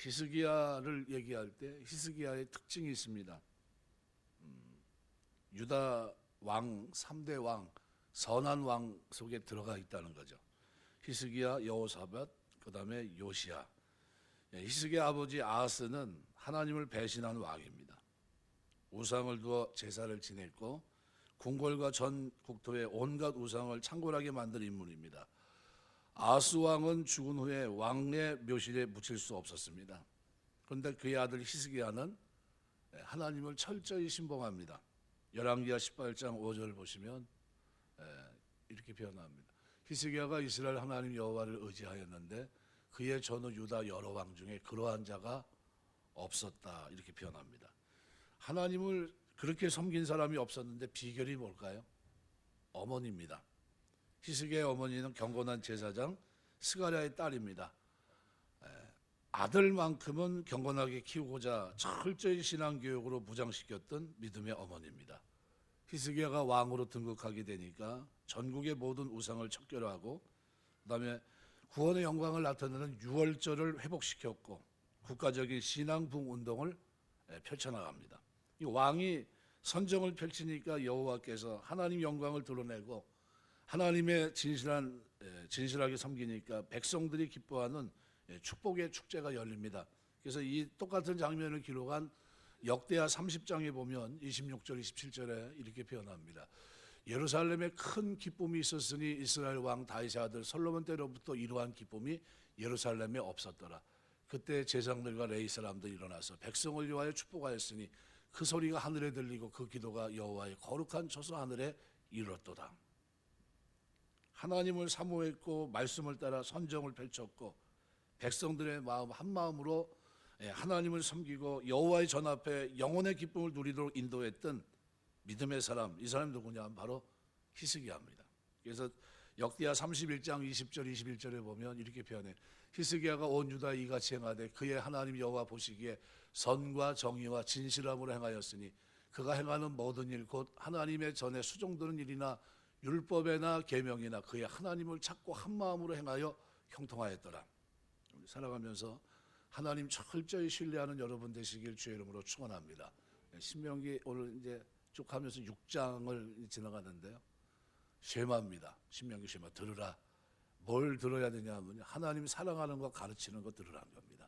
히스기야를 얘기할 때 히스기야의 특징이 있습니다. 유다 왕 3대 왕 선한 왕 속에 들어가 있다는 거죠. 히스기야, 여호사밧, 그다음에 요시야. 히스기야 아버지 아하스는 하나님을 배신한 왕입니다. 우상을 두어 제사를 지냈고 궁궐과 전 국토의 온갖 우상을 창궐하게 만든 인물입니다. 아하스 왕은 죽은 후에 왕의 묘실에 묻힐 수 없었습니다. 그런데 그의 아들 히스기야는 하나님을 철저히 신봉합니다. 열왕기하 18장 5절 보시면 이렇게 표현합니다. 히스기야가 이스라엘 하나님 여호와를 의지하였는데 그의 전후 유다 여러 왕 중에 그러한 자가 없었다, 이렇게 표현합니다. 하나님을 그렇게 섬긴 사람이 없었는데 비결이 뭘까요? 어머니입니다. 히스기야의 어머니는 경건한 제사장 스가랴의 딸입니다. 아들만큼은 경건하게 키우고자 철저히 신앙교육으로 무장시켰던 믿음의 어머니입니다. 히스기야가 왕으로 등극하게 되니까 전국의 모든 우상을 척결하고 그다음에 구원의 영광을 나타내는 유월절을 회복시켰고 국가적인 신앙부흥 운동을 펼쳐나갑니다. 이 왕이 선정을 펼치니까 여호와께서 하나님 영광을 드러내고 하나님의 진실하게 섬기니까 백성들이 기뻐하는 축복의 축제가 열립니다. 그래서 이 똑같은 장면을 기록한 역대하 30장에 보면 26절 27절에 이렇게 표현합니다. 예루살렘에 큰 기쁨이 있었으니 이스라엘 왕 다윗의 아들 솔로몬 때로부터 이러한 기쁨이 예루살렘에 없었더라. 그때 제사장들과 레위 사람들이 일어나서 백성을 위하여 축복하였으니 그 소리가 하늘에 들리고 그 기도가 여호와의 거룩한 처소 하늘에 이르렀도다. 하나님을 사모했고 말씀을 따라 선정을 펼쳤고 백성들의 마음 한 마음으로 하나님을 섬기고 여호와의 전 앞에 영혼의 기쁨을 누리도록 인도했던 믿음의 사람, 이 사람이 누구냐 하면 바로 히스기야입니다. 그래서 역대하 31장 20절 21절에 보면 이렇게 표현해. 히스기야가 온 유다에 이같이 행하되 그의 하나님 여호와 보시기에 선과 정의와 진실함으로 행하였으니 그가 행하는 모든 일 곧 하나님의 전에 수종드는 일이나 율법에나 계명이나 그의 하나님을 찾고 한 마음으로 행하여 형통하였더라. 살아가면서 하나님 철저히 신뢰하는 여러분 되시길 주의 이름으로 축원합니다. 신명기 오늘 이제 쭉 하면서 6장을 지나가는데요. 쉐마입니다. 신명기 쉐마 들으라. 뭘 들어야 되냐 하면 하나님 사랑하는 거 가르치는 거 들으라는 겁니다.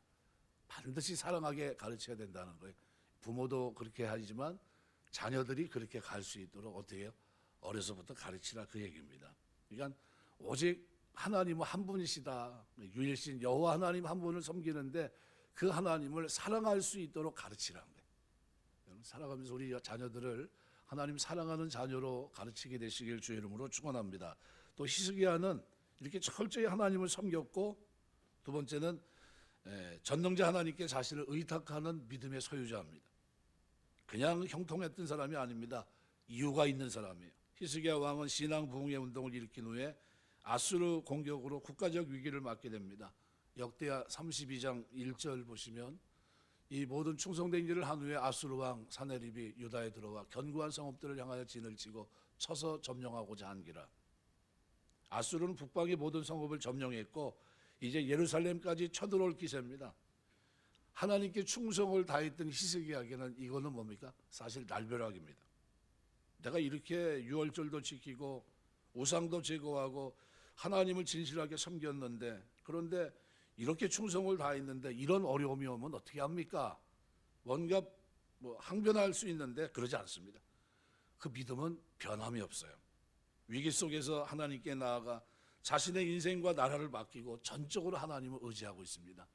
반드시 사랑하게 가르쳐야 된다는 거예요. 부모도 그렇게 하지만 자녀들이 그렇게 갈 수 있도록 어떻게 해요? 어려서부터 가르치라, 그 얘기입니다. 그러니까 오직 하나님은 한 분이시다. 유일신 여호와 하나님 한 분을 섬기는데 그 하나님을 사랑할 수 있도록 가르치라는 거예요. 살아가면서 우리 자녀들을 하나님 사랑하는 자녀로 가르치게 되시길 주의 이름으로 축원합니다. 또 히스기야는 이렇게 철저히 하나님을 섬겼고 두 번째는 전능자 하나님께 자신을 의탁하는 믿음의 소유자입니다. 그냥 형통했던 사람이 아닙니다. 이유가 있는 사람이에요. 히스기야 왕은 신앙 부흥의 운동을 일으킨 후에 아수르 공격으로 국가적 위기를 맞게 됩니다. 역대하 32장 1절 보시면 이 모든 충성된 일을 한 후에 아수르 왕 사네립이 유다에 들어와 견고한 성읍들을 향하여 진을 치고 쳐서 점령하고자 한기라. 아수르는 북방의 모든 성읍을 점령했고 이제 예루살렘까지 쳐들어올 기세입니다. 하나님께 충성을 다했던 히스기야에게는 이거는 뭡니까? 사실 날벼락입니다. 내가 이렇게 유월절도 지키고 우상도 제거하고 하나님을 진실하게 섬겼는데, 그런데 이렇게 충성을 다했는데 이런 어려움이 오면 어떻게 합니까? 뭔가 항변할 수 있는데 그러지 않습니다. 그 믿음은 변함이 없어요. 위기 속에서 하나님께 나아가 자신의 인생과 나라를 맡기고 전적으로 하나님을 의지하고 있습니다.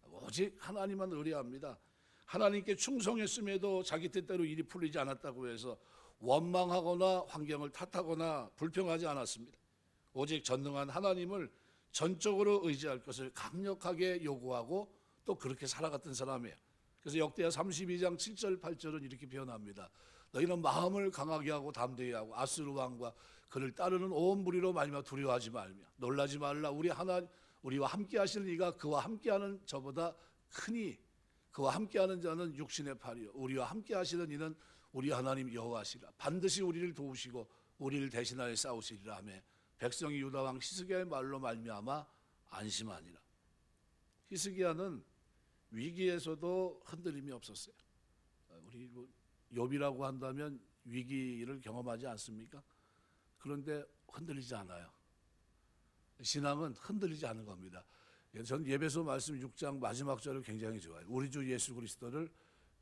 오직 하나님만 의뢰합니다. 하나님께 충성했음에도 자기 뜻대로 일이 풀리지 않았다고 해서 원망하거나 환경을 탓하거나 불평하지 않았습니다. 오직 전능한 하나님을 전적으로 의지할 것을 강력하게 요구하고 또 그렇게 살아갔던 사람이에요. 그래서 역대하 32장 7절 8절은 이렇게 표현합니다. 너희는 마음을 강하게 하고 담대히 하고 아수르 왕과 그를 따르는 온 무리로 말미암아 두려워하지 말며 놀라지 말라. 우리와 함께 하시는 이가 그와 함께하는 저보다 크니 그와 함께하는 자는 육신의 팔이요 우리와 함께 하시는 이는 우리 하나님 여호와시라. 반드시 우리를 도우시고 우리를 대신하여 싸우시리라 하며 백성이 유다 왕 히스기야의 말로 말미암아 안심하니라. 히스기야는 위기에서도 흔들림이 없었어요. 우리 욥이라고 한다면 위기를 경험하지 않습니까? 그런데 흔들리지 않아요. 신앙은 흔들리지 않는 겁니다. 전 예배소 말씀 6장 마지막 절을 굉장히 좋아해요. 우리 주 예수 그리스도를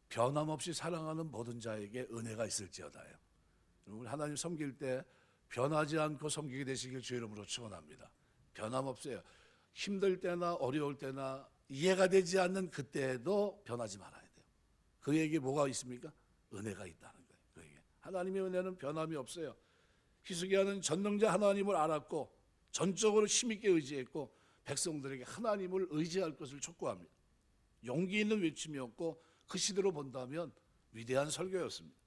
변함없이 사랑하는 모든 자에게 은혜가 있을지어다요. 우리 하나님 섬길 때 변하지 않고 섬기게 되시길 주의 이름으로 축원합니다. 변함없어요. 힘들 때나 어려울 때나 이해가 되지 않는 그때에도 변하지 말아야 돼요. 그에게 뭐가 있습니까? 은혜가 있다는 거예요. 그에게 하나님의 은혜는 변함이 없어요. 히스기야는 전능자 하나님을 알았고 전적으로 힘있게 의지했고 백성들에게 하나님을 의지할 것을 촉구합니다. 용기 있는 외침이었고 그 시대로 본다면 위대한 설교였습니다.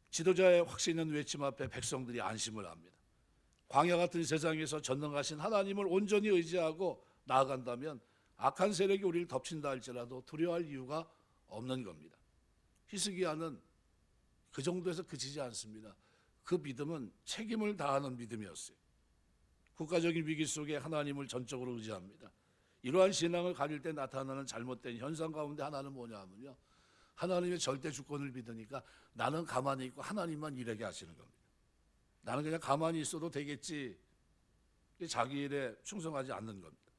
지도자의 확신 있는 외침 앞에 백성들이 안심을 합니다. 광야 같은 세상에서 전능하신 하나님을 온전히 의지하고 나아간다면 악한 세력이 우리를 덮친다 할지라도 두려워할 이유가 없는 겁니다. 히스기야는 그 정도에서 그치지 않습니다. 그 믿음은 책임을 다하는 믿음이었어요. 국가적인 위기 속에 하나님을 전적으로 의지합니다. 이러한 신앙을 가질 때 나타나는 잘못된 현상 가운데 하나는 뭐냐면요, 하나님의 절대 주권을 믿으니까 나는 가만히 있고 하나님만 일하게 하시는 겁니다. 나는 그냥 가만히 있어도 되겠지, 자기 일에 충성하지 않는 겁니다.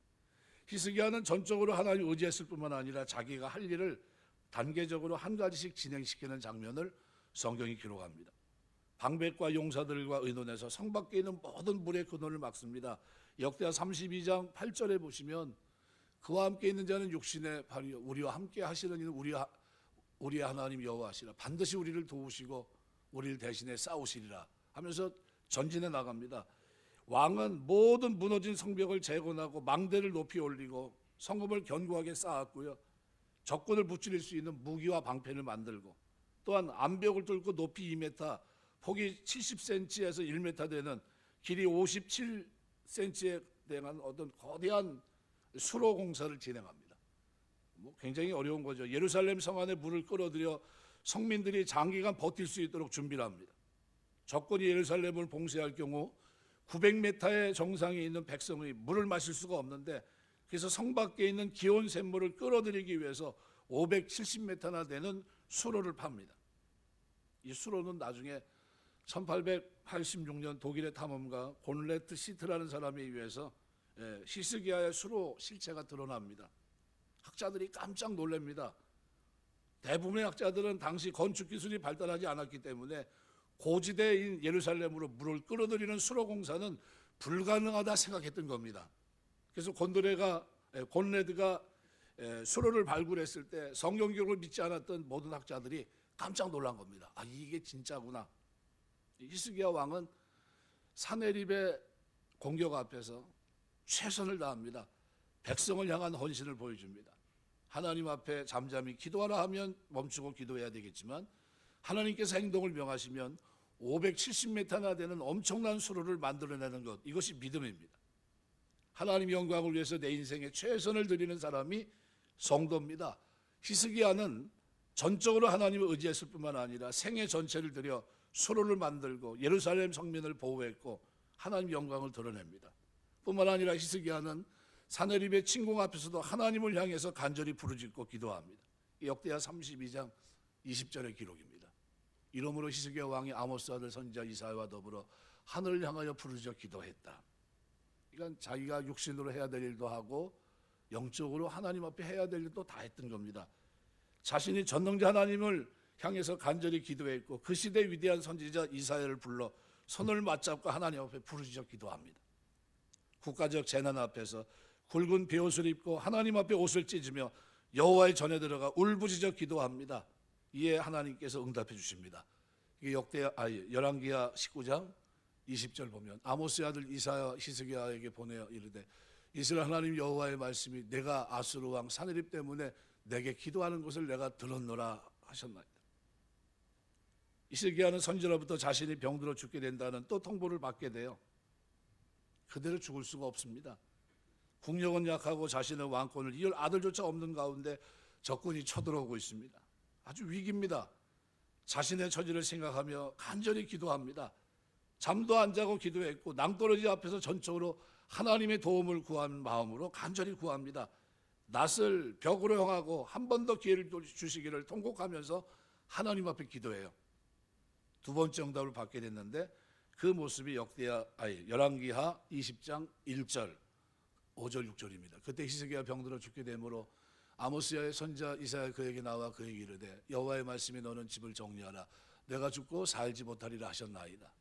히스기야는 전적으로 하나님 의지했을 뿐만 아니라 자기가 할 일을 단계적으로 한 가지씩 진행시키는 장면을 성경이 기록합니다. 방백과 용사들과 의논해서 성 밖에 있는 모든 물의 근원을 막습니다. 역대하 32장 8절에 보시면 그와 함께 있는 자는 육신의 발이요 우리와 함께 하시는 이는 우리의 하나님 여호와시라. 반드시 우리를 도우시고 우리를 대신해 싸우시리라 하면서 전진해 나갑니다. 왕은 모든 무너진 성벽을 재건하고 망대를 높이 올리고 성읍을 견고하게 쌓았고요, 적군을 무찌를 수 있는 무기와 방패를 만들고 또한 암벽을 뚫고 높이 2m, 폭이 70cm에서 1m 되는 길이 57cm에 대한 어떤 거대한 수로 공사를 진행합니다. 굉장히 어려운 거죠. 예루살렘 성 안에 물을 끌어들여 성민들이 장기간 버틸 수 있도록 준비를 합니다. 적군이 예루살렘을 봉쇄할 경우 900m의 정상에 있는 백성이 물을 마실 수가 없는데, 그래서 성 밖에 있는 기온 샘물을 끌어들이기 위해서 570m나 되는 수로를 팝니다. 이 수로는 나중에 1886년 독일의 탐험가 곤레트 시트라는 사람에 의해서 히스기야의 수로 실체가 드러납니다. 학자들이 깜짝 놀랍니다. 대부분의 학자들은 당시 건축 기술이 발달하지 않았기 때문에 고지대인 예루살렘으로 물을 끌어들이는 수로 공사는 불가능하다 생각했던 겁니다. 그래서 곤레드가 수로를 발굴했을 때 성경 기록을 믿지 않았던 모든 학자들이 깜짝 놀란 겁니다. 아, 이게 진짜구나. 히스기야 왕은 사내립의 공격 앞에서 최선을 다합니다. 백성을 향한 헌신을 보여줍니다. 하나님 앞에 잠잠히 기도하라 하면 멈추고 기도해야 되겠지만 하나님께서 행동을 명하시면 570m나 되는 엄청난 수로를 만들어내는 것, 이것이 믿음입니다. 하나님 영광을 위해서 내 인생에 최선을 드리는 사람이 성도입니다. 히스기야는 전적으로 하나님을 의지했을 뿐만 아니라 생애 전체를 들여 수로를 만들고 예루살렘 성민을 보호했고 하나님 영광을 드러냅니다. 뿐만 아니라 히스기야는 사내립의 침공 앞에서도 하나님을 향해서 간절히 부르짖고 기도합니다. 역대하 32장 20절의 기록입니다. 이러므로 히스기야 왕이 아모스 아들 선지자 이사야와 더불어 하늘을 향하여 부르짖어 기도했다. 그러니까 자기가 육신으로 해야 될 일도 하고 영적으로 하나님 앞에 해야 될 일도 다 했던 겁니다. 자신이 전능자 하나님을 향해서 간절히 기도했고 그 시대 위대한 선지자 이사야를 불러 손을 맞잡고 하나님 앞에 부르짖어 기도합니다. 국가적 재난 앞에서 굵은 베옷을 입고 하나님 앞에 옷을 찢으며 여호와의 전에 들어가 울부짖어 기도합니다. 이에 하나님께서 응답해 주십니다. 이게 열왕기하 19장 20절 보면 아모스의 아들 이사야 히스기야에게 보내어 이르되 이스라엘 하나님 여호와의 말씀이 내가 아수르 왕 사내립 때문에 내게 기도하는 것을 내가 들었노라 하셨나이다. 히스기야는 선지자로부터 자신이 병들어 죽게 된다는 또 통보를 받게 돼요. 그대로 죽을 수가 없습니다. 국력은 약하고 자신의 왕권을 이을 아들조차 없는 가운데 적군이 쳐들어오고 있습니다. 아주 위기입니다. 자신의 처지를 생각하며 간절히 기도합니다. 잠도 안 자고 기도했고 낭떠러지 앞에서 전적으로 하나님의 도움을 구한 마음으로 간절히 구합니다. 낯을 벽으로 향하고 한 번 더 기회를 주시기를 통곡하면서 하나님 앞에 기도해요. 두 번째 응답을 받게 됐는데 그 모습이 열왕기하 20장 1절, 5절, 6절입니다. 그때 히스기야 병들어 죽게 되므로 아모스야의 선자 이사야 그에게 나와 그에게 이르되 여호와의 말씀이 너는 집을 정리하라. 내가 죽고 살지 못하리라 하셨나이다.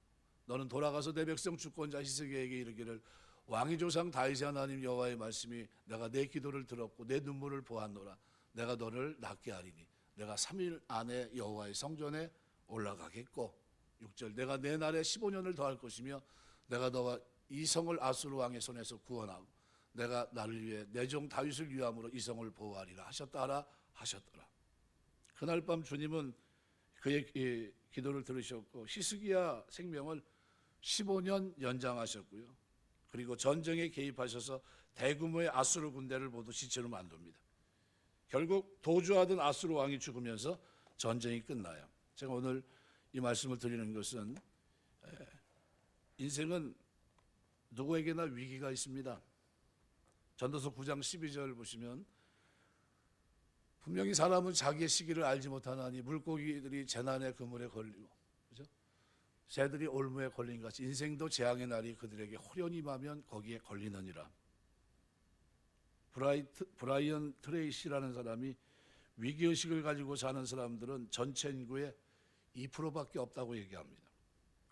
너는 돌아가서 내 백성 주권자 히스기야에게 이르기를 왕의 조상 다윗의 하나님 여호와의 말씀이 내가 내 기도를 들었고 내 눈물을 보았노라. 내가 너를 낫게 하리니 내가 3일 안에 여호와의 성전에 올라가겠고 6절 내가 내 날에 15년을 더할 것이며 내가 너와 이 성을 아수르 왕의 손에서 구원하고 내가 나를 위해 내 종 다윗을 위함으로 이 성을 보호하리라 하셨더라. 그날 밤 주님은 그의 기도를 들으셨고 히스기야 생명을 15년 연장하셨고요. 그리고 전쟁에 개입하셔서 대규모의 아수르 군대를 모두 시체로 만듭니다. 결국 도주하던 아수르 왕이 죽으면서 전쟁이 끝나요. 제가 오늘 이 말씀을 드리는 것은 인생은 누구에게나 위기가 있습니다. 전도서 9장 12절 보시면 분명히 사람은 자기의 시기를 알지 못하나니 물고기들이 재난의 그물에 걸리고 그죠? 새들이 올무에 걸린 같이 인생도 재앙의 날이 그들에게 호련히 임하면 거기에 걸리느니라. 브라이언 트레이시라는 사람이 위기의식을 가지고 사는 사람들은 전체 인구의 2%밖에 없다고 얘기합니다.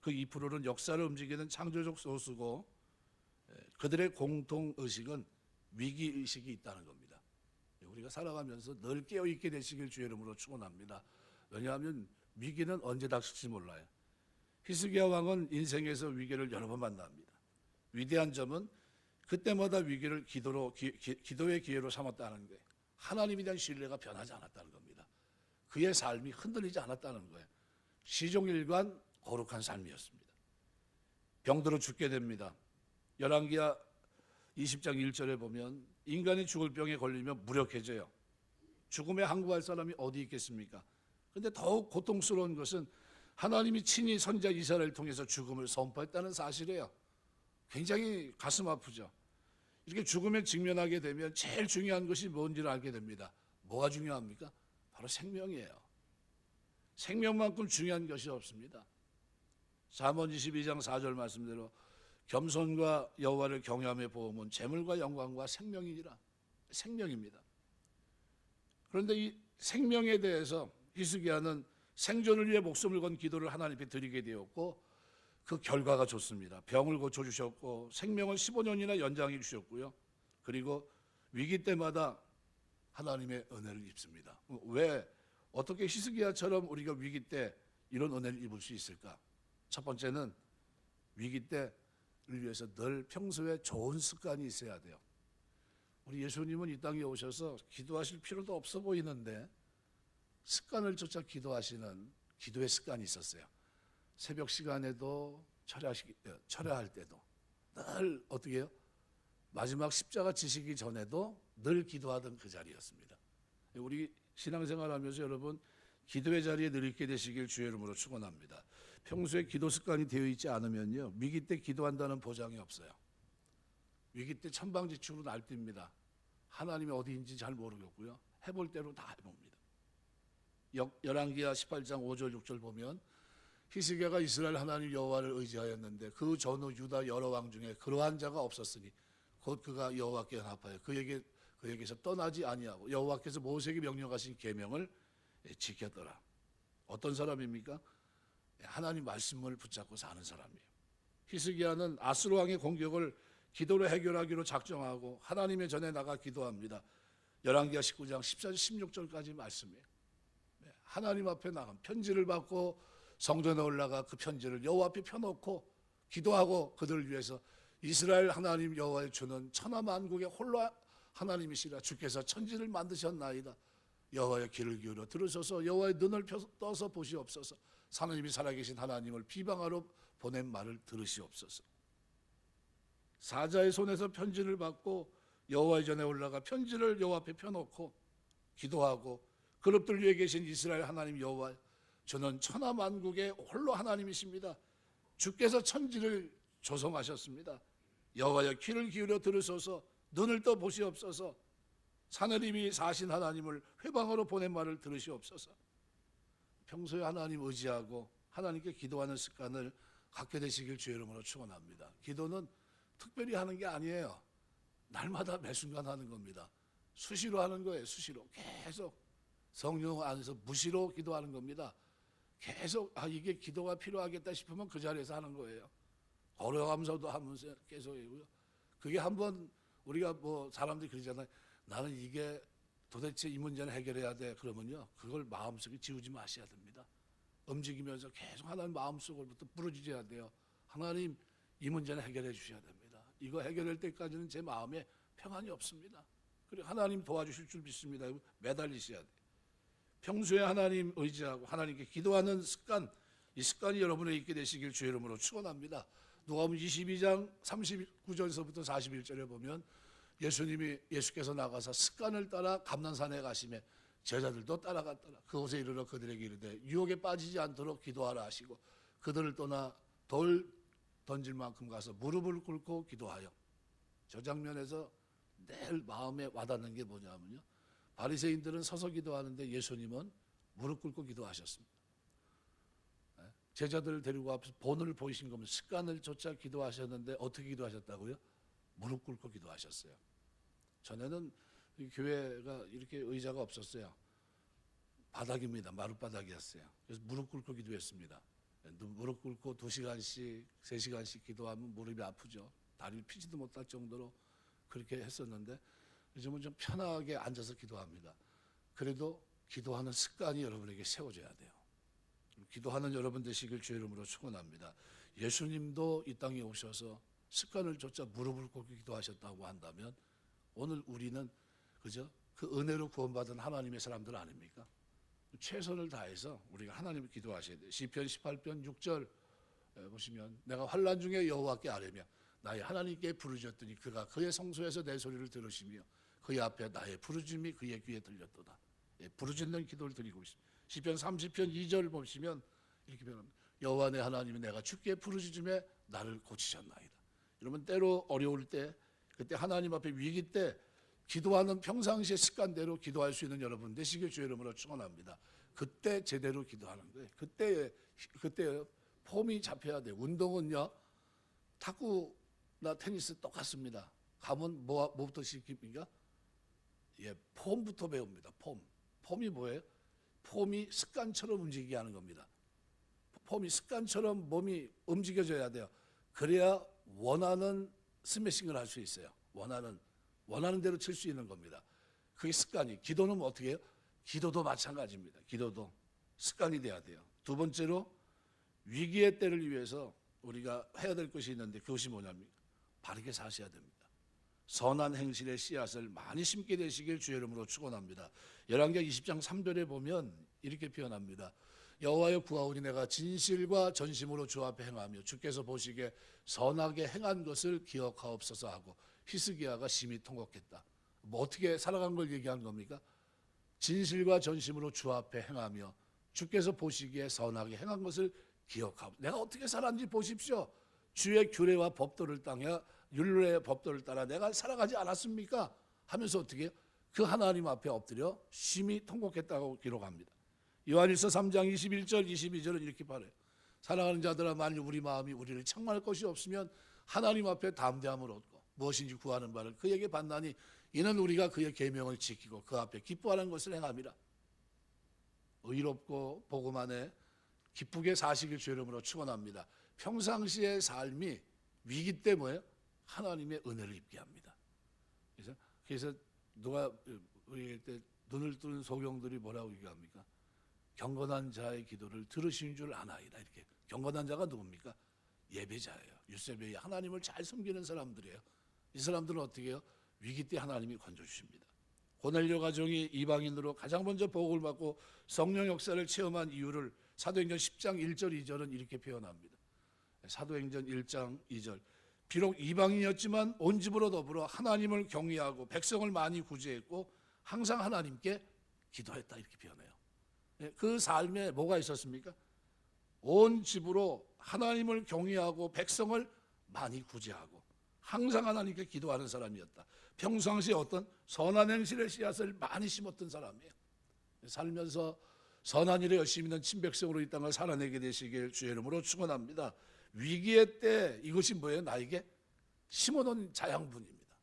그 2%는 역사를 움직이는 창조적 소수고 그들의 공통의식은 위기의식이 있다는 겁니다. 우리가 살아가면서 늘 깨어있게 되시길 주의 이름으로 축원합니다. 왜냐하면 위기는 언제 닥칠지 몰라요. 히스기야 왕은 인생에서 위기를 여러 번 만납니다. 위대한 점은 그때마다 위기를 기도의 기회로 삼았다는 거예요. 하나님에 대한 신뢰가 변하지 않았다는 겁니다. 그의 삶이 흔들리지 않았다는 거예요. 시종일관 거룩한 삶이었습니다. 병들어 죽게 됩니다. 열왕기하 20장 1절에 보면 인간이 죽을 병에 걸리면 무력해져요. 죽음에 항구할 사람이 어디 있겠습니까? 그런데 더욱 고통스러운 것은 하나님이 친히 선자 이사야를 통해서 죽음을 선포했다는 사실이에요. 굉장히 가슴 아프죠. 이렇게 죽음에 직면하게 되면 제일 중요한 것이 뭔지를 알게 됩니다. 뭐가 중요합니까? 바로 생명이에요. 생명만큼 중요한 것이 없습니다. 잠언 22장 4절 말씀대로 겸손과 여호와를 경외함의 보험은 재물과 영광과 생명이니라. 생명입니다. 그런데 이 생명에 대해서 히스기야는 생존을 위해 목숨을 건 기도를 하나님 앞에 드리게 되었고 그 결과가 좋습니다. 병을 고쳐주셨고 생명을 15년이나 연장해 주셨고요. 그리고 위기 때마다 하나님의 은혜를 입습니다. 왜 어떻게 히스기야처럼 우리가 위기 때 이런 은혜를 입을 수 있을까? 첫 번째는 위기 때를 위해서 늘 평소에 좋은 습관이 있어야 돼요. 우리 예수님은 이 땅에 오셔서 기도하실 필요도 없어 보이는데 습관을 쫓아 기도하시는 기도의 습관이 있었어요. 새벽 시간에도 철야할 때도 늘 어떻게 해요? 마지막 십자가 지시기 전에도 늘 기도하던 그 자리였습니다. 우리 신앙생활하면서 여러분 기도의 자리에 늘 있게 되시길 주의 이름으로 축원합니다. 평소에 기도 습관이 되어 있지 않으면요 위기 때 기도한다는 보장이 없어요. 위기 때 천방지축으로 날뜁니다. 하나님이 어디인지 잘 모르겠고요. 해볼 대로 다 해봅니다. 열왕기하 18장 5절 6절 보면 히스기야가 이스라엘 하나님 여호와를 의지하였는데 그 전후 유다 여러 왕 중에 그러한 자가 없었으니 곧 그가 여호와께 연합하여 그에게서 떠나지 아니하고 여호와께서 모세에게 명령하신 계명을 지켰더라. 어떤 사람입니까? 하나님 말씀을 붙잡고 사는 사람이에요. 히스기야는 아수르 왕의 공격을 기도로 해결하기로 작정하고 하나님의 전에 나가 기도합니다. 열왕기하 19장 14절 16절까지 말씀이에요. 하나님 앞에 나간 편지를 받고 성전에 올라가 그 편지를 여호와 앞에 펴놓고 기도하고 그들을 위해서 이스라엘 하나님 여호와의 주는 천하 만국의 홀로 하나님이시라. 주께서 천지를 만드셨나이다. 여호와의 귀를 기울여 들으소서. 여호와의 눈을 떠서 보시옵소서. 하나님이 살아계신 하나님을 비방하러 보낸 말을 들으시옵소서. 사자의 손에서 편지를 받고 여호와의 전에 올라가 편지를 여호와 앞에 펴놓고 기도하고 그룹들 위에 계신 이스라엘 하나님 여호와 저는 천하 만국의 홀로 하나님이십니다. 주께서 천지를 조성하셨습니다. 여호와여 귀를 기울여 들으소서. 눈을 떠 보시옵소서. 사내림이 사신 하나님을 회방으로 보낸 말을 들으시옵소서. 평소에 하나님 의지하고 하나님께 기도하는 습관을 갖게 되시길 주의 이름으로 축원합니다. 기도는 특별히 하는 게 아니에요. 날마다 매 순간 하는 겁니다. 수시로 하는 거예요. 수시로 계속 성령 안에서 무시로 기도하는 겁니다. 계속 이게 기도가 필요하겠다 싶으면 그 자리에서 하는 거예요. 걸어가면서도 하면서 계속 해고요. 그게 한번 우리가 뭐 사람들이 그러잖아요. 나는 이게 도대체 이 문제는 해결해야 돼. 그러면요, 그걸 마음속에 지우지 마셔야 됩니다. 움직이면서 계속 하나님 마음속으로부터 부르짖어야 돼요. 하나님, 이 문제는 해결해 주셔야 됩니다. 이거 해결할 때까지는 제 마음에 평안이 없습니다. 그리고 하나님 도와주실 줄 믿습니다. 매달리셔야 돼요. 평소에 하나님 의지하고 하나님께 기도하는 습관, 이 습관이 여러분에 있게 되시길 주의 이름으로 축원합니다. 누가복음 22장 39절에서부터 41절에 보면 예수께서 나가서 습관을 따라 감난산에 가시매 제자들도 따라갔더라. 그곳에 이르러 그들에게 이르되 유혹에 빠지지 않도록 기도하라 하시고 그들을 떠나 돌 던질 만큼 가서 무릎을 꿇고 기도하여. 저 장면에서 늘 마음에 와닿는 게 뭐냐면요, 바리새인들은 서서 기도하는데 예수님은 무릎 꿇고 기도하셨습니다. 제자들을 데리고 앞에서 본을 보이신 겁니다. 습관을 쫓아 기도하셨는데 어떻게 기도하셨다고요? 무릎 꿇고 기도하셨어요. 전에는 이 교회가 이렇게 의자가 없었어요. 바닥입니다. 마룻바닥이었어요. 그래서 무릎 꿇고 기도했습니다. 무릎 꿇고 2시간씩 3시간씩 기도하면 무릎이 아프죠. 다리를 피지도 못할 정도로 그렇게 했었는데 요즘은 좀 편하게 앉아서 기도합니다. 그래도 기도하는 습관이 여러분에게 세워져야 돼요. 기도하는 여러분 되시길 주의 이름으로 축원합니다. 예수님도 이 땅에 오셔서 습관을 쫓아 무릎을 꿇고 기도하셨다고 한다면 오늘 우리는 그죠? 그 은혜로 구원받은 하나님의 사람들 아닙니까? 최선을 다해서 우리가 하나님을 기도하셔야 돼요. 시편 18편 6절 보시면 내가 환난 중에 여호와께 아뢰며 나의 하나님께 부르짖었더니 그가 그의 성소에서 내 소리를 들으시며 그의 앞에 나의 부르짖음이 그의 귀에 들렸도다. 부르짖는 기도를 드리고 있습니다. 시편 30편 2절 보시면 이렇게 표현합니다. 여호와 내 하나님이 내가 주께 부르짖음에 나를 고치셨나이다. 여러분 때로 어려울 때 그때 하나님 앞에 위기 때 기도하는 평상시의 습관대로 기도할 수 있는 여러분 되시길 주의 이름으로 축원합니다. 그때 제대로 기도하는 거예요. 그때 폼이 잡혀야 돼요. 운동은요, 탁구나 테니스 똑같습니다. 가면 뭐부터 시킵니까? 폼부터 배웁니다. 폼이 뭐예요? 폼이 습관처럼 움직이게 하는 겁니다. 폼이 습관처럼 몸이 움직여져야 돼요. 그래야 원하는 스매싱을 할 수 있어요. 원하는 대로 칠 수 있는 겁니다. 그게 습관이. 기도는 어떻게 해요? 기도도 마찬가지입니다. 기도도 습관이 돼야 돼요. 두 번째로 위기의 때를 위해서 우리가 해야 될 것이 있는데 그것이 뭐냐면 바르게 사셔야 됩니다. 선한 행실의 씨앗을 많이 심게 되시길 주의 이름으로 축원합니다. 열왕기하 20장 3절에 보면 이렇게 표현합니다. 여호와여 구하오니 내가 진실과 전심으로 주 앞에 행하며 주께서 보시기에 선하게 행한 것을 기억하옵소서 하고 히스기야가 심히 통곡했다. 뭐 어떻게 살아간 걸 얘기한 겁니까? 진실과 전심으로 주 앞에 행하며 주께서 보시기에 선하게 행한 것을 기억하고 내가 어떻게 살았는지 보십시오. 주의 규례와 법도를 따라 율례의 법도를 따라 내가 살아가지 않았습니까? 하면서 어떻게 해요? 그 하나님 앞에 엎드려 심히 통곡했다고 기록합니다. 요한일서 3장 21절 22절은 이렇게 말해요. 사랑하는 자들아 만일 우리 마음이 우리를 책망할 것이 없으면 하나님 앞에 담대함을 얻고 무엇인지 구하는 바를 그에게 받나니 이는 우리가 그의 계명을 지키고 그 앞에 기뻐하는 것을 행함이라. 의롭고 복음 안에 기쁘게 사시길 주의 이름으로 축원합니다. 평상시의 삶이 위기 때 뭐예요? 하나님의 은혜를 입게 합니다. 그래서 누가 우리 때 눈을 뜨는 소경들이 뭐라고 얘기합니까? 경건한 자의 기도를 들으신 줄 아나이다. 이렇게. 경건한 자가 누굽니까? 예배자예요. 율세배에 하나님을 잘 섬기는 사람들이에요. 이 사람들은 어떻게 해요? 위기 때 하나님이 건져주십니다. 고넬료 가정이 이방인으로 가장 먼저 복을 받고 성령 역사를 체험한 이유를 사도행전 10장 1절 2절은 이렇게 표현합니다. 사도행전 1장 2절 비록 이방인이었지만 온 집으로 더불어 하나님을 경외하고 백성을 많이 구제했고 항상 하나님께 기도했다. 이렇게 표현해요. 그 삶에 뭐가 있었습니까? 온 집으로 하나님을 경외하고 백성을 많이 구제하고 항상 하나님께 기도하는 사람이었다. 평상시에 어떤 선한 행실의 씨앗을 많이 심었던 사람이에요. 살면서 선한 일에 열심히 있는 친백성으로 이 땅을 살아내게 되시길 주의 이름으로 축원합니다. 위기의 때 이것이 뭐예요? 나에게 심어놓은 자양분입니다.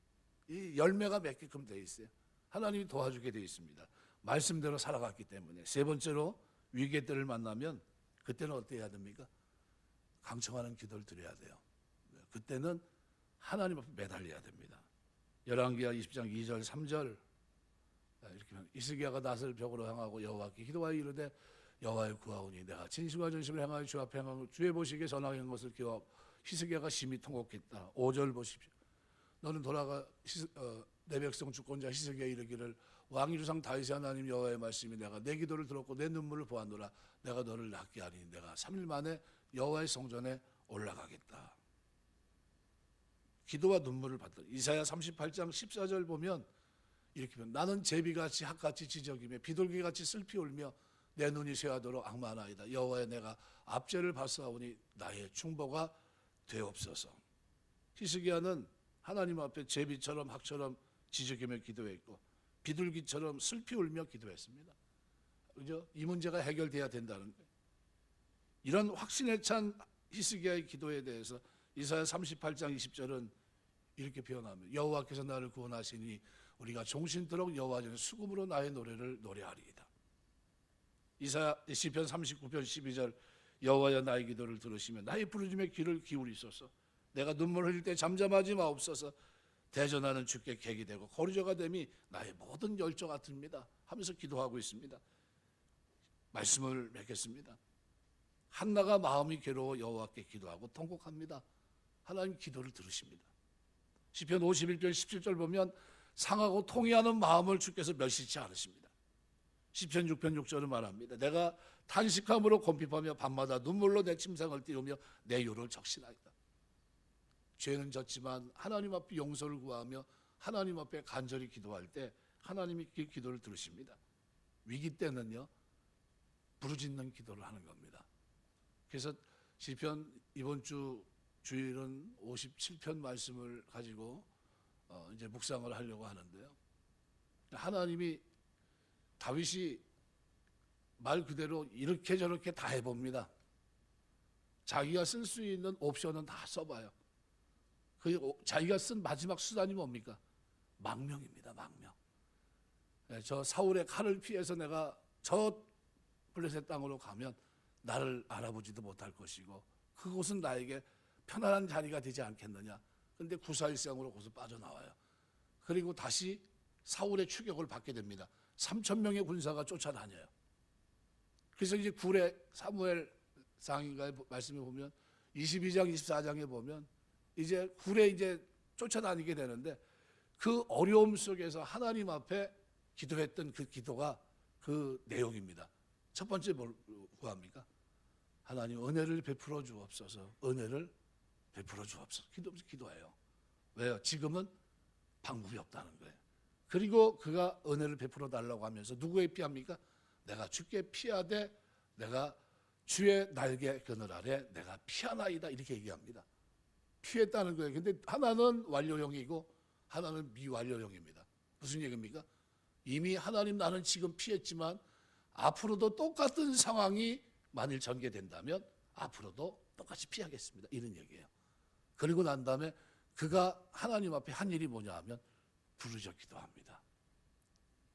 이 열매가 맺게끔 되어 있어요. 하나님이 도와주게 되어 있습니다. 말씀대로 살아갔기 때문에. 세 번째로 위기의 때를 만나면 그때는 어떻게 해야 됩니까? 강청하는 기도를 드려야 돼요. 그때는 하나님 앞에 매달려야 됩니다. 열왕기하 20장 2절 3절 이렇게 히스기야가 낫을 벽으로 향하고 여호와께 기도하여 이르되 여호와여 구하오니 내가 진실과 전심을 향하여 주 앞에 행하고 주의 보시기에 선하게 것을 기워 히스기야가 심히 통곡했다. 5절 보십시오. 너는 돌아가 내 백성 주권자 히스기야 이르기를 왕의 주상 다윗의 하나님 여호와의 말씀이 내가 내 기도를 들었고 내 눈물을 보았노라. 내가 너를 낫게 하리니 내가 3일 만에 여호와의 성전에 올라가겠다. 기도와 눈물을 받다. 이사야 38장 14절 보면 이렇게 보면 나는 제비같이 학같이 지저귀며 비둘기같이 슬피 울며 내 눈이 쇠하도록 악마나이다. 여호와여 내가 압제를 받사오니 나의 충보가 되옵소서. 히스기야는 하나님 앞에 제비처럼 학처럼 지저귀며 기도했고 비둘기처럼 슬피 울며 기도했습니다. 그죠? 이 문제가 해결돼야 된다는 거예요. 이런 확신에 찬 히스기야의 기도에 대해서 이사야 38장 20절은 이렇게 표현합니다. 여호와께서 나를 구원하시니 우리가 종신토록 여호와 전에 수금으로 나의 노래를 노래하리이다. 시편 39편 12절 여호와여 나의 기도를 들으시며 나의 부르짖음에 귀를 기울이소서. 내가 눈물 흘릴 때 잠잠하지 마옵소서. 대전하는 주께 객이 되고 거류자가 됨이 나의 모든 열조 같습니다 하면서 기도하고 있습니다. 말씀을 맺겠습니다. 한나가 마음이 괴로워 여호와께 기도하고 통곡합니다. 하나님 기도를 들으십니다. 시편 51편 17절 보면 상하고 통회하는 마음을 주께서 멸시치 않으십니다. 시편 6편 6절은 말합니다. 내가 탄식함으로 곰핍하며 밤마다 눈물로 내 침상을 띄우며 내 요를 적신하이다. 죄는 졌지만 하나님 앞에 용서를 구하며 하나님 앞에 간절히 기도할 때 하나님이 그 기도를 들으십니다. 위기 때는요 부르짖는 기도를 하는 겁니다. 그래서 시편 이번 주 주일은 57편 말씀을 가지고 이제 묵상을 하려고 하는데요. 하나님이 다윗이 말 그대로 이렇게 저렇게 다 해봅니다. 자기가 쓸 수 있는 옵션은 다 써봐요. 자기가 쓴 마지막 수단이 뭡니까? 망명입니다. 망명. 저 사울의 칼을 피해서 내가 저 블레셋 땅으로 가면 나를 알아보지도 못할 것이고 그곳은 나에게 편안한 자리가 되지 않겠느냐. 그런데 구사일생으로 거기서 빠져나와요. 그리고 다시 사울의 추격을 받게 됩니다. 3,000명의 군사가 쫓아다녀요. 그래서 이제 굴에 사무엘상인가의 말씀에 보면 22장 24장에 보면 이제 굴에 이제 쫓아다니게 되는데 그 어려움 속에서 하나님 앞에 기도했던 그 기도가 그 내용입니다. 첫 번째 뭘 구합니까? 하나님 은혜를 베풀어 주옵소서. 은혜를 베풀어 주옵소서. 기도해요. 왜요? 지금은 방법이 없다는 거예요. 그리고 그가 은혜를 베풀어 달라고 하면서 누구에 피합니까? 내가 주께 피하되 내가 주의 날개 그늘 아래 내가 피하나이다 이렇게 얘기합니다. 피했다는 거예요. 근데 하나는 완료형이고 하나는 미완료형입니다. 무슨 얘기입니까? 이미 하나님 나는 지금 피했지만 앞으로도 똑같은 상황이 만일 전개된다면 앞으로도 똑같이 피하겠습니다. 이런 얘기예요. 그리고 난 다음에 그가 하나님 앞에 한 일이 뭐냐 하면 부르짖어 기도합니다.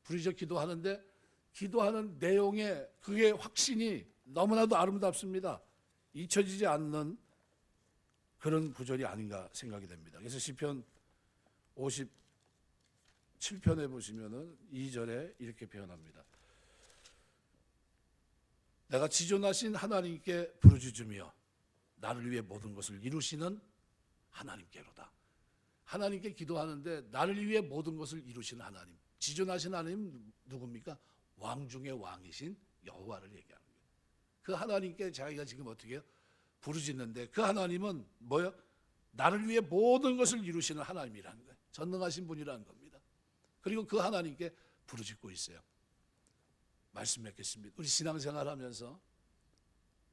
부르짖어 기도하는데 기도하는 내용의 그의 확신이 너무나도 아름답습니다. 잊혀지지 않는 그런 구절이 아닌가 생각이 됩니다. 그래서 시편 57편에 보시면은 2절에 이렇게 표현합니다. 내가 지존하신 하나님께 부르짖으며 나를 위해 모든 것을 이루시는 하나님께로다. 하나님께 기도하는데 나를 위해 모든 것을 이루시는 하나님. 지존하신 하나님 누굽니까? 왕 중의 왕이신 여호와를 얘기하는 거예요. 그 하나님께 자기가 지금 어떻게 해요? 부르짖는데 그 하나님은 뭐예요? 나를 위해 모든 것을 이루시는 하나님이라는 거예요. 전능하신 분이라는 겁니다. 그리고 그 하나님께 부르짖고 있어요. 말씀 맺겠습니다. 우리 신앙생활 하면서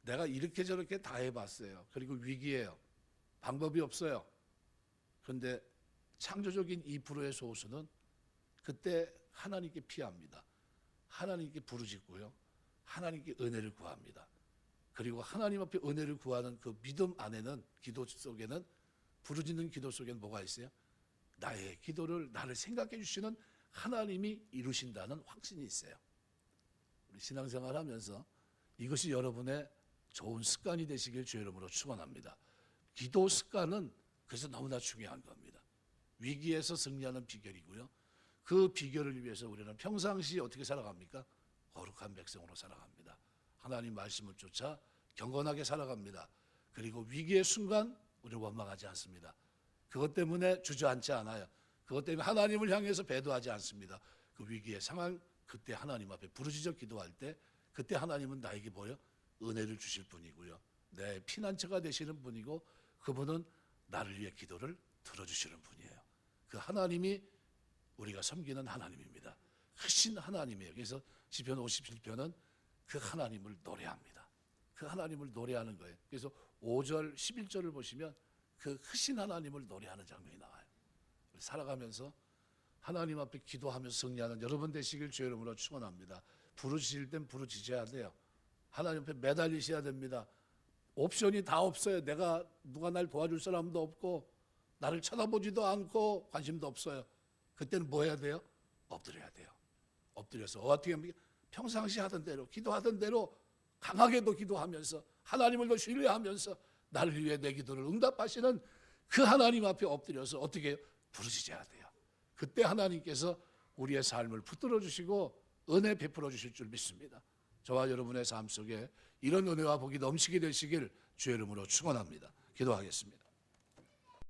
내가 이렇게 저렇게 다 해봤어요. 그리고 위기예요. 방법이 없어요. 그런데 창조적인 2%의 소수는 그때 하나님께 피합니다. 하나님께 부르짖고요. 하나님께 은혜를 구합니다. 그리고 하나님 앞에 은혜를 구하는 그 믿음 안에는, 기도 속에는, 부르짖는 기도 속에는 뭐가 있어요? 나의 기도를, 나를 생각해 주시는 하나님이 이루신다는 확신이 있어요. 우리 신앙생활 하면서 이것이 여러분의 좋은 습관이 되시길 주의 이름으로 축원합니다. 기도 습관은 그래서 너무나 중요한 겁니다. 위기에서 승리하는 비결이고요. 그 비결을 위해서 우리는 평상시 어떻게 살아갑니까? 거룩한 백성으로 살아갑니다. 하나님 말씀을 쫓아 경건하게 살아갑니다. 그리고 위기의 순간 우리는 원망하지 않습니다. 그것 때문에 주저앉지 않아요. 그것 때문에 하나님을 향해서 배도하지 않습니다. 그 위기의 상황, 그때 하나님 앞에 부르짖어 기도할 때 그때 하나님은 나에게 뭐요? 은혜를 주실 분이고요. 내 피난처가 되시는 분이고 그분은 나를 위해 기도를 들어주시는 분이에요. 그 하나님이 우리가 섬기는 하나님입니다. 크신 하나님이에요. 그래서 시편 57편은 그 하나님을 노래합니다. 그 하나님을 노래하는 거예요. 그래서 5절, 11절을 보시면 그 크신 하나님을 노래하는 장면이 나와요. 살아가면서 하나님 앞에 기도하면서 승리하는 여러분 되시길 주의 이름으로 축원합니다. 부르짖을 땐 부르짖어야 돼요. 하나님 앞에 매달리셔야 됩니다. 옵션이 다 없어요. 누가 날 도와줄 사람도 없고 나를 쳐다보지도 않고 관심도 없어요. 그때는 뭐 해야 돼요? 엎드려야 돼요. 엎드려서 어떻게 하면 평상시 하던 대로, 기도하던 대로 강하게도 기도하면서 하나님을 더 신뢰하면서 나를 위해 내 기도를 응답하시는 그 하나님 앞에 엎드려서 어떻게 해요? 부르짖어야 돼요. 그때 하나님께서 우리의 삶을 붙들어 주시고 은혜 베풀어 주실 줄 믿습니다. 저와 여러분의 삶 속에 이런 은혜와 복이 넘치게 되시길 주의 이름으로 축원합니다. 기도하겠습니다.